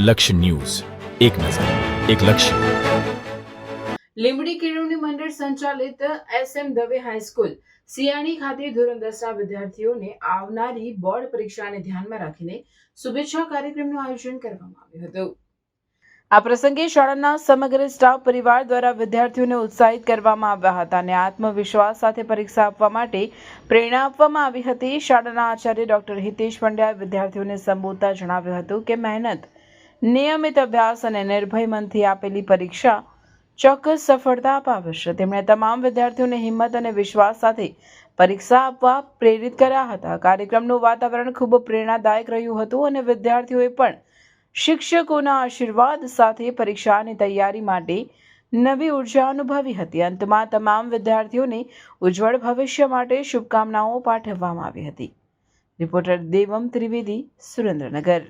લક્ષ્ય ન્યૂઝ, એક નજર, એક લક્ષ્ય. લીંબડી કેળવણી મંડળ સંચાલિત SM દવે હાઈસ્કૂલ સિયાણી ખાતે ધોરણ 10ના વિદ્યાર્થીઓને આવનારી બોર્ડ પરીક્ષાને ધ્યાનમાં રાખીને શુભેચ્છા કાર્યક્રમનું આયોજન કરવામાં આવ્યું હતું. આ પ્રસંગે શાળાના સમગ્ર સ્ટાફ પરિવાર દ્વારા વિદ્યાર્થીઓને ઉત્સાહિત કરવામાં આવ્યા હતા અને આત્મવિશ્વાસ સાથે પરીક્ષા આપવા માટે પ્રેરણા આપવામાં આવી હતી. શાળાના આચાર્ય ડોક્ટર હિતેશ પંડ્યાએ વિદ્યાર્થીઓને સંબોધતા જણાવ્યું હતું કે મહેનત, નિયમિત અભ્યાસ અને નિર્ભય મનથી આપેલી પરીક્ષા ચોક્કસ સફળતા અપાવશે. તેમણે તમામ વિદ્યાર્થીઓને હિંમત અને વિશ્વાસ સાથે પરીક્ષા આપવા પ્રેરિત કર્યા હતા. કાર્યક્રમનું વાતાવરણ ખૂબ પ્રેરણાદાયક રહ્યું હતું અને વિદ્યાર્થીઓએ પણ શિક્ષકોના આશીર્વાદ સાથે પરીક્ષાની તૈયારી માટે નવી ઉર્જા અનુભવી હતી. અંતમાં તમામ વિદ્યાર્થીઓને ઉજ્જવળ ભવિષ્ય માટે શુભકામનાઓ પાઠવવામાં આવી હતી. રિપોર્ટર દેવમ ત્રિવેદી, સુરેન્દ્રનગર.